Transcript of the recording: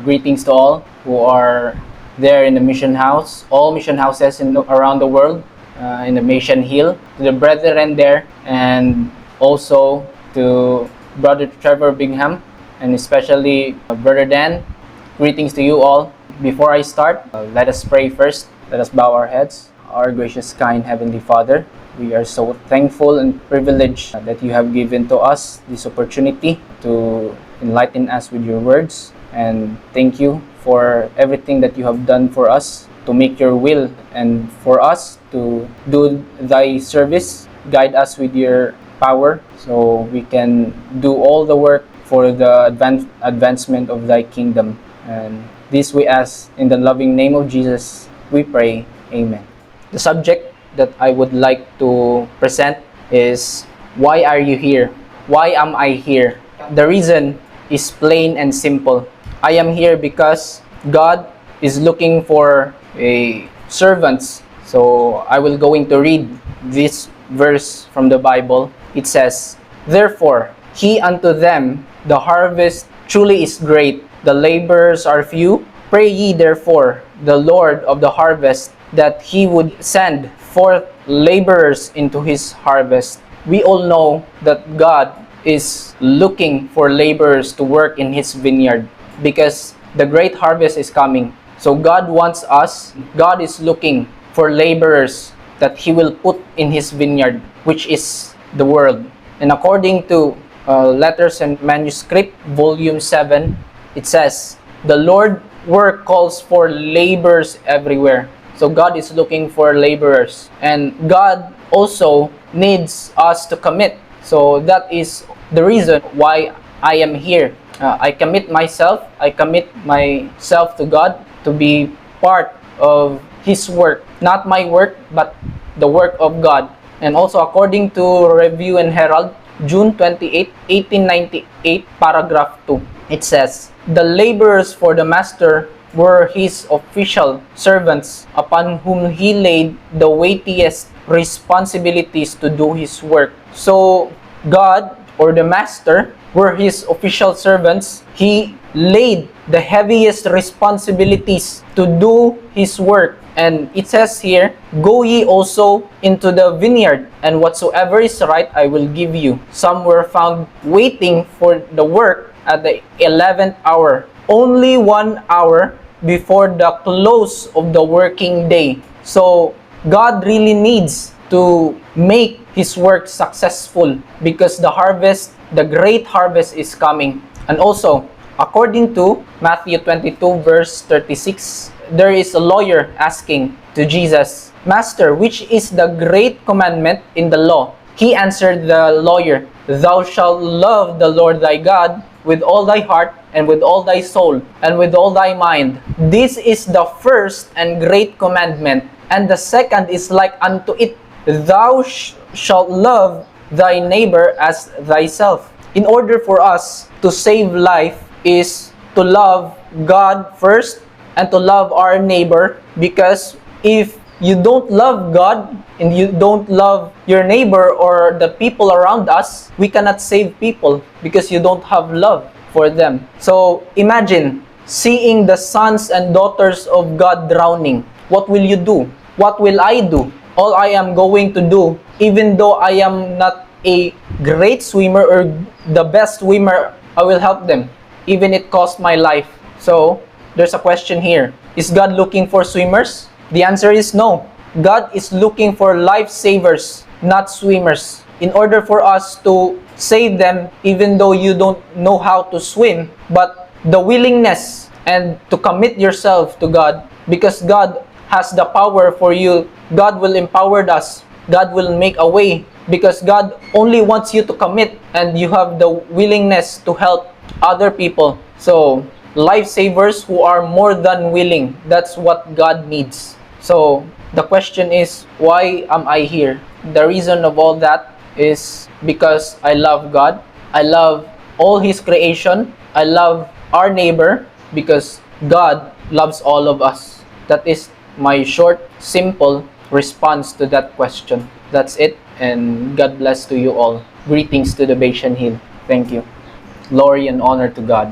Greetings to all who are there in the mission house, all mission houses around the world, in the Mission Hill, to the brethren there, and also to Brother Trevor Bingham, and especially Brother Dan. Greetings to you all. Before I start, let us pray first. Let us bow our heads. Our gracious, kind Heavenly Father, we are so thankful and privileged that you have given to us this opportunity to enlighten us with your words. And thank you for everything that you have done for us to make your will and for us to do thy service. Guide us with your power so we can do all the work for the advancement of thy kingdom. And this we ask in the loving name of Jesus, we pray. Amen. The subject that I would like to present is, why are you here? Why am I here? The reason is plain and simple. I am here because God is looking for servants. So I will going to read this verse from the Bible. It says, "Therefore, he unto them the harvest truly is great, the laborers are few. Pray ye therefore the Lord of the harvest that he would send forth laborers into his harvest." We all know that God is looking for laborers to work in his vineyard because the great harvest is coming. So God wants us, God is looking for laborers that he will put in his vineyard, which is the world. And according to Letters and Manuscript, Volume 7, it says, "The Lord work calls for laborers everywhere." So God is looking for laborers. And God also needs us to commit. So that is the reason why I am here. I commit myself to God to be part of his work. Not my work, but the work of God. And also according to Review and Herald, June 28, 1898, paragraph 2, it says, "The laborers for the master were his official servants, upon whom he laid the weightiest responsibilities to do his work." So God, or the master, were his official servants. He laid the heaviest responsibilities to do his work. And it says here, "Go ye also into the vineyard, and whatsoever is right I will give you." Some were found waiting for the work at the 11th hour, only 1 hour before the close of the working day. So God really needs to make his work successful because the harvest, the great harvest is coming. And also, according to Matthew 22 verse 36, there is a lawyer asking to Jesus, "Master, which is the great commandment in the law?" He answered the lawyer, "Thou shalt love the Lord thy God with all thy heart, and with all thy soul, and with all thy mind. This is the first and great commandment. And the second is like unto it, Thou shalt love thy neighbor as thyself." In order for us to save life is to love God first and to love our neighbor, because if you don't love God and you don't love your neighbor or the people around us, we cannot save people because you don't have love for them. So imagine seeing the sons and daughters of God drowning. What will you do? What will I do? All I am going to do, even though I am not a great swimmer or the best swimmer, I will help them, even it cost my life. So there's a question here. Is God looking for swimmers? The answer is no. God is looking for lifesavers, not swimmers. In order for us to save them, even though you don't know how to swim, but the willingness and to commit yourself to God, because God has the power for you. God will empower us. God will make a way, because God only wants you to commit and you have the willingness to help other people. So lifesavers who are more than willing, that's what God needs. So the question is, why am I here? The reason of all that is because I love God. I love all his creation. I love our neighbor because God loves all of us. That is my short, simple response to that question. That's it, and God bless to you all. Greetings to the Mission Hill. Thank you. Glory and honor to God.